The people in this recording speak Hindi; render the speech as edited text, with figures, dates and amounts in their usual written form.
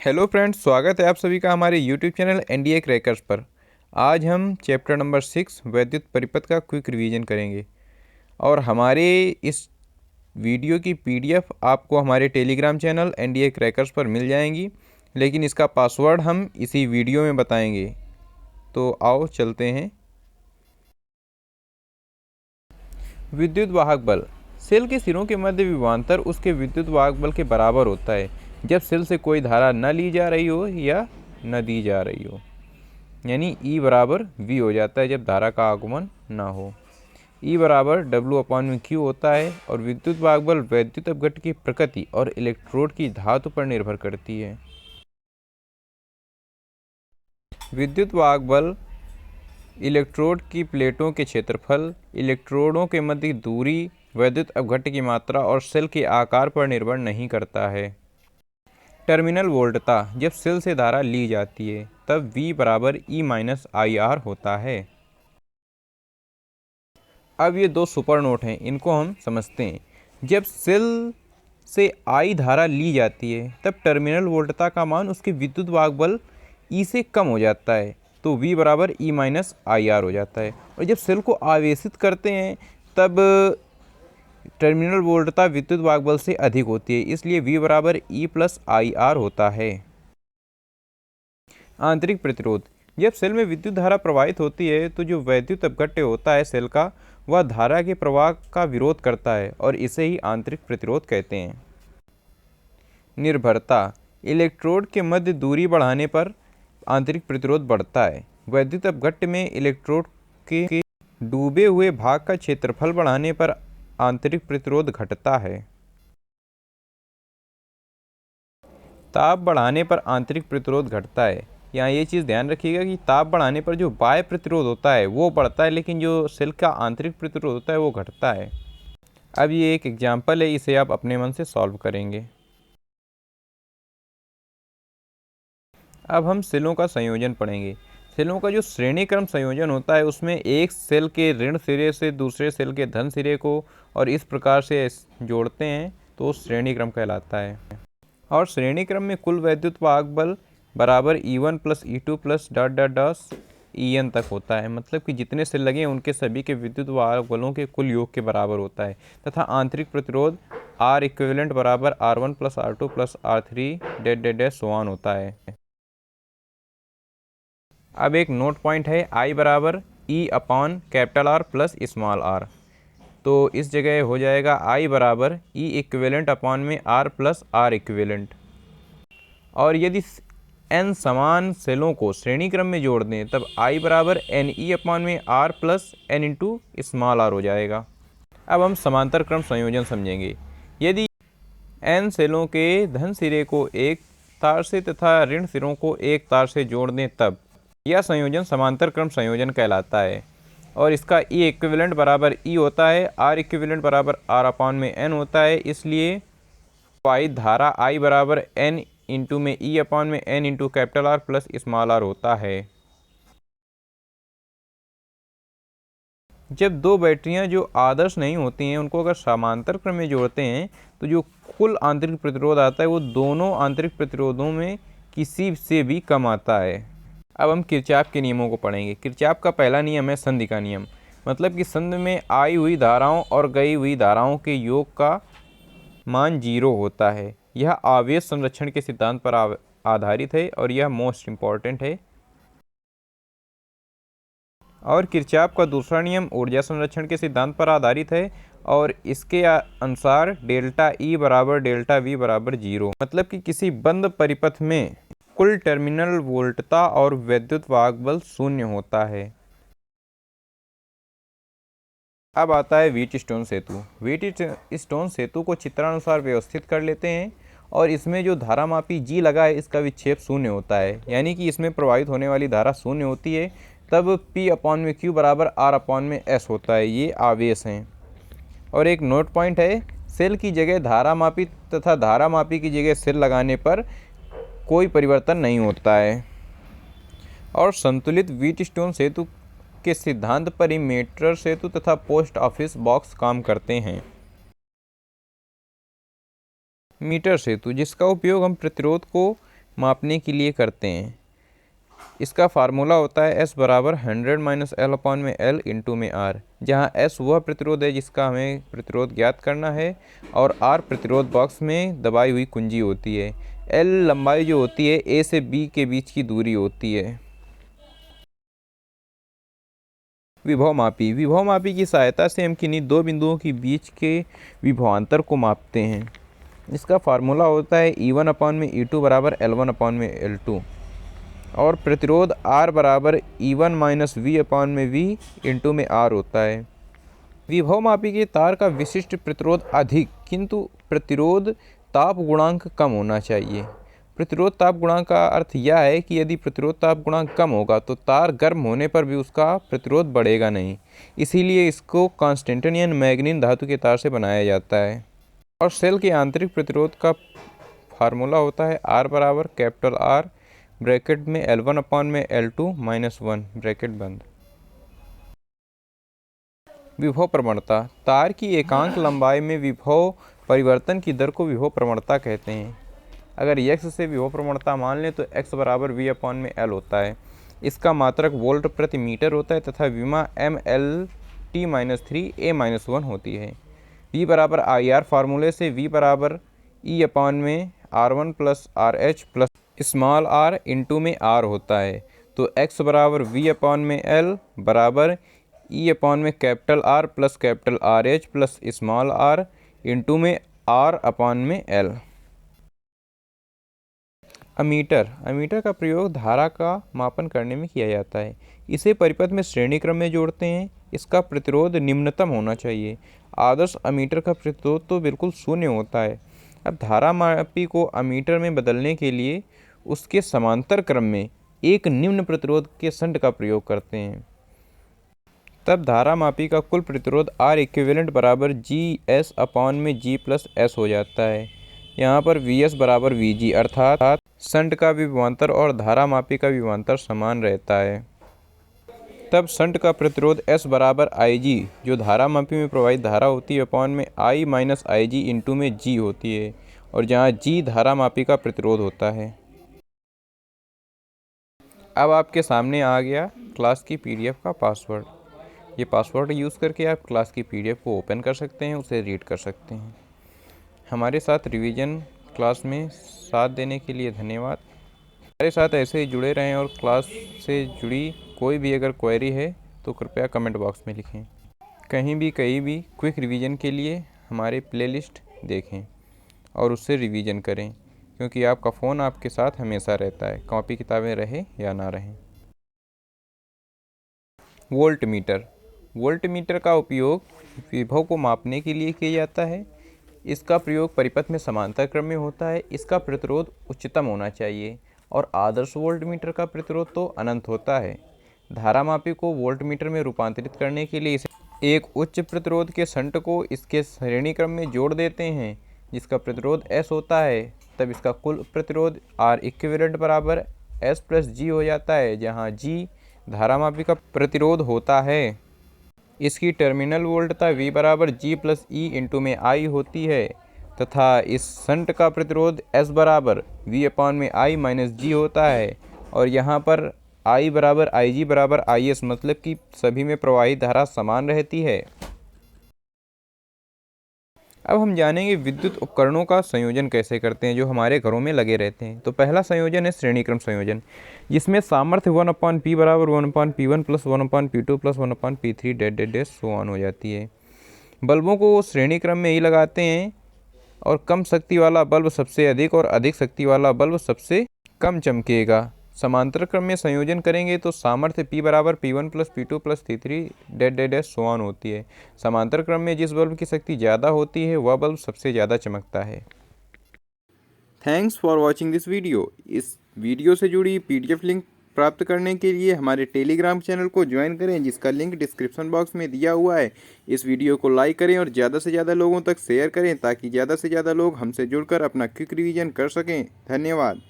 हेलो फ्रेंड्स, स्वागत है आप सभी का हमारे यूट्यूब चैनल एनडीए क्रैकर्स पर। आज हम चैप्टर नंबर 6 वैद्युत परिपथ का क्विक रिवीजन करेंगे और हमारे इस वीडियो की पीडीएफ आपको हमारे टेलीग्राम चैनल एनडीए क्रैकर्स पर मिल जाएंगी, लेकिन इसका पासवर्ड हम इसी वीडियो में बताएंगे। तो आओ चलते हैं। विद्युत वाहक बल। सेल के सिरों के मध्य विभवांतर उसके विद्युत वाहक बल के बराबर होता है जब सेल से कोई धारा न ली जा रही हो या न दी जा रही हो, यानी E बराबर V हो जाता है जब धारा का आगमन ना हो। E बराबर W/Q होता है और विद्युत वाहक बल वैद्युत अपघट्ट की प्रकृति और इलेक्ट्रोड की धातु पर निर्भर करती है। विद्युत वाहक बल इलेक्ट्रोड की प्लेटों के क्षेत्रफल, इलेक्ट्रोडों के मध्य की दूरी, वैद्युत अपघट्ट की मात्रा और सेल के आकार पर निर्भर नहीं करता है। टर्मिनल वोल्टता। जब सेल से धारा ली जाती है तब V बराबर E-IR होता है। अब ये दो सुपर नोट हैं, इनको हम समझते हैं। जब सेल से I धारा ली जाती है तब टर्मिनल वोल्टता का मान उसके विद्युत वाहक बल E से कम हो जाता है, तो V बराबर E-IR हो जाता है। और जब सेल को आवेशित करते हैं तब टर्मिनल वोल्टता विद्युत वाहक बल से अधिक होती है, इसलिए V बराबर E+IR होता है। आंतरिक प्रतिरोध। जब सेल में विद्युत धारा प्रवाहित होती है तो जो वैद्युत अपघट्य होता है सेल का, वह धारा के प्रवाह का विरोध करता है और इसे ही आंतरिक प्रतिरोध कहते हैं। निर्भरता। इलेक्ट्रोड के मध्य दूरी बढ़ाने पर आंतरिक प्रतिरोध बढ़ता है। वैद्युत अपघट्य में इलेक्ट्रोड के डूबे हुए भाग का क्षेत्रफल बढ़ाने पर आंतरिक प्रतिरोध घटता है। ताप बढ़ाने पर आंतरिक प्रतिरोध घटता है। यहाँ ये चीज़ ध्यान रखिएगा कि ताप बढ़ाने पर जो बाह्य प्रतिरोध होता है वो बढ़ता है, लेकिन जो सेल का आंतरिक प्रतिरोध होता है वो घटता है। अब ये एक एग्जाम्पल है, इसे आप अपने मन से सॉल्व करेंगे। अब हम सेलों का संयोजन पढ़ेंगे। सेलों का जो श्रेणी क्रम संयोजन होता है उसमें एक सेल के ऋण सिरे से दूसरे सेल के धन सिरे को और इस प्रकार से जोड़ते हैं तो श्रेणी क्रम कहलाता है। और श्रेणी क्रम में कुल वैद्युत वाहक बल बराबर E1 + E2 + En तक होता है, मतलब कि जितने सेल लगे हैं उनके सभी के विद्युत वाहक बलों के कुल योग के बराबर होता है। तथा आंतरिक प्रतिरोध R इक्विवेलेंट बराबर R1 + R2 + R3 so on होता है। अब एक नोट पॉइंट है, I बराबर E/R + r। तो इस जगह हो जाएगा I बराबर E इक्विवेलेंट अपॉन में R + R इक्विवेलेंट। और यदि n समान सेलों को श्रेणी क्रम में जोड़ दें तब I बराबर NE अपॉन में R + n/r हो जाएगा। अब हम समांतर क्रम संयोजन समझेंगे। यदि n सेलों के धन सिरे को एक तार से तथा ऋण सिरों को एक तार से जोड़ दें तब यह संयोजन समांतर क्रम संयोजन कहलाता है। और इसका E इक्विवेलेंट बराबर E होता है, R इक्विवेलेंट बराबर R अपॉन में n होता है, इसलिए प्रवाहित धारा I बराबर n इंटू में E अपॉन में n इंटू R + r होता है। जब दो बैटरियां जो आदर्श नहीं होती हैं उनको अगर समांतर क्रम में जोड़ते हैं तो जो कुल आंतरिक प्रतिरोध आता है वो दोनों आंतरिक प्रतिरोधों में किसी से भी कम आता है। अब हम किरचॉफ के नियमों को पढ़ेंगे। किरचॉफ का पहला नियम है संधि का नियम, मतलब कि संधि में आई हुई धाराओं और गई हुई धाराओं के योग का मान 0 होता है। यह आवेश संरक्षण के सिद्धांत पर आधारित है और यह मोस्ट इम्पॉर्टेंट है। और किरचॉफ का दूसरा नियम ऊर्जा संरक्षण के सिद्धांत पर आधारित है और इसके अनुसार डेल्टा E बराबर डेल्टा V बराबर 0, मतलब कि किसी बंद परिपथ में कुल टर्मिनल वोल्टता और वैद्युत वाहक बल 0 होता है। अब आता है व्हीटस्टोन सेतु। व्हीटस्टोन सेतु को चित्रानुसार व्यवस्थित कर लेते हैं और इसमें जो धारामापी G लगा है इसका विक्षेप 0 होता है, यानी कि इसमें प्रवाहित होने वाली धारा 0 होती है। तब P/Q बराबर R/S होता है। ये आवेश हैं। और एक नोट पॉइंट है, सेल की जगह धारामापी तथा धारामापी की जगह सेल लगाने पर कोई परिवर्तन नहीं होता है। और संतुलित व्हीटस्टोन सेतु के सिद्धांत पर ही मीटर सेतु तथा पोस्ट ऑफिस बॉक्स काम करते हैं। मीटर सेतु, जिसका उपयोग हम प्रतिरोध को मापने के लिए करते हैं। इसका फार्मूला होता है S बराबर 100 माइनस एल अपॉन में L इंटू में R, जहाँ S वह प्रतिरोध है जिसका हमें प्रतिरोध ज्ञात करना है और R प्रतिरोध बॉक्स में दबाई हुई कुंजी होती है। L लंबाई जो होती है A से B के बीच की दूरी होती है। विभव मापी की सहायता से हम किन्हीं दो बिंदुओं के बीच के विभवांतर को मापते हैं। इसका फार्मूला होता है E1 अपॉन में E2 बराबर L1 अपॉन में L2 और प्रतिरोध R बराबर E1 माइनस V अपॉन में V इंटू में R होता है। विभव मापी के तार का विशिष्ट प्रतिरोध अधिक किंतु प्रतिरोध ताप गुणांक कम होना चाहिए। प्रतिरोध ताप गुणांक का अर्थ यह है कि यदि प्रतिरोध ताप गुणांक कम होगा तो तार गर्म होने पर भी उसका प्रतिरोध बढ़ेगा नहीं, इसीलिए इसको कॉन्स्टेंटिनियन मैग्नीन धातु के तार से बनाया जाता है। और सेल के आंतरिक प्रतिरोध का फार्मूला होता है R बराबर कैपिटल R ब्रैकेट में L1 अपॉन में L2 माइनस 1 ब्रैकेट बंद। विभव प्रवणता, तार की एकांक लंबाई में विभव परिवर्तन की दर को विभव प्रवणता कहते हैं। अगर x से विभव प्रवणता मान लें तो x बराबर V अपॉन में L होता है। इसका मात्रक वोल्ट प्रति मीटर होता है तथा विमा ML-T-3A-1 होती है। V बराबर IR फार्मूले से V बराबर E अपॉन में R1 plus RH plus small r into में R होता है। तो x बराबर V अपॉन में L बराबर E अपॉन में capital R plus capital RH plus small r into में R अपॉन में L। अमीटर का प्रयोग धारा का मापन करने में किया जाता है। इसे परिपथ में श्रेणी क्रम में जोड़ते हैं। इसका प्रतिरोध निम्नतम होना चाहिए। आदर्श अमीटर का प्रतिरोध तो बिल्कुल शून्य होता है। अब धारा मापी को अमीटर में बदलने के लिए उसके समांतर क्रम में एक निम्न प्रतिरोध के शंट का प्रयोग करते हैं। तब धारा मापी का कुल प्रतिरोध R इक्विवेलेंट बराबर GS अपॉन में G प्लस S हो जाता है। यहाँ पर VS बराबर VG अर्थात शंट का विभवांतर और धारा मापी का विभवांतर समान रहता है। तब शंट का प्रतिरोध S बराबर IG जो धारा मापी में प्रवाहित धारा होती है अपॉन में I माइनस IG इंटू में G होती है और जहाँ G धारा मापी का प्रतिरोध होता है। अब आपके सामने आ गया क्लास की PDF का पासवर्ड। ये पासवर्ड यूज़ करके आप क्लास की PDF को ओपन कर सकते हैं, उसे रीड कर सकते हैं। हमारे साथ रिवीजन क्लास में साथ देने के लिए धन्यवाद। हमारे साथ ऐसे ही जुड़े रहें और क्लास से जुड़ी कोई भी अगर क्वेरी है तो कृपया कमेंट बॉक्स में लिखें। कहीं भी क्विक रिवीजन के लिए हमारे प्लेलिस्ट देखें और उससे रिवीजन करें, क्योंकि आपका फ़ोन आपके साथ हमेशा रहता है, कॉपी किताबें रहे या ना रहें। वोल्ट मीटर का उपयोग विभव को मापने के लिए किया जाता है। इसका प्रयोग परिपथ में समांतर क्रम में होता है। इसका प्रतिरोध उच्चतम होना चाहिए और आदर्श वोल्ट मीटर का प्रतिरोध तो अनंत होता है। धारा मापी को वोल्ट मीटर में रूपांतरित करने के लिए इसे एक उच्च प्रतिरोध के शंट को इसके श्रेणी क्रम में जोड़ देते हैं जिसका प्रतिरोध S होता है। तब इसका कुल प्रतिरोध R इक्विवेलेंट बराबर S प्लस G हो जाता है, जहाँ G धारा मापी का प्रतिरोध होता है। इसकी टर्मिनल वोल्टता V बराबर G प्लस E इंटू में I होती है तथा इस शंट का प्रतिरोध S बराबर V अपॉन में I माइनस G होता है और यहाँ पर I बराबर IG बराबर IS, मतलब कि सभी में प्रवाहित धारा समान रहती है। अब हम जानेंगे विद्युत उपकरणों का संयोजन कैसे करते हैं जो हमारे घरों में लगे रहते हैं। तो पहला संयोजन है श्रेणी क्रम संयोजन, जिसमें सामर्थ्य 1/P बराबर 1/P1 plus 1/P2 plus 1/P3 dash so on हो जाती है। बल्बों को श्रेणी क्रम में ही लगाते हैं और कम शक्ति वाला बल्ब सबसे अधिक और अधिक शक्ति वाला बल्ब सबसे कम चमकेगा। समांतर क्रम में संयोजन करेंगे तो सामर्थ्य P बराबर P1 plus P2 plus P3 dash so on होती है। समांतर क्रम में जिस बल्ब की शक्ति ज़्यादा होती है वह बल्ब सबसे ज़्यादा चमकता है। Thanks for watching this video. इस वीडियो से जुड़ी PDF लिंक प्राप्त करने के लिए हमारे टेलीग्राम चैनल को ज्वाइन करें, जिसका लिंक डिस्क्रिप्शन बॉक्स में दिया हुआ है। इस वीडियो को लाइक करें और ज़्यादा से ज़्यादा लोगों तक शेयर करें ताकि ज़्यादा से ज़्यादा लोग हमसे जुड़कर अपना क्विक रिवीजन कर सकें। धन्यवाद।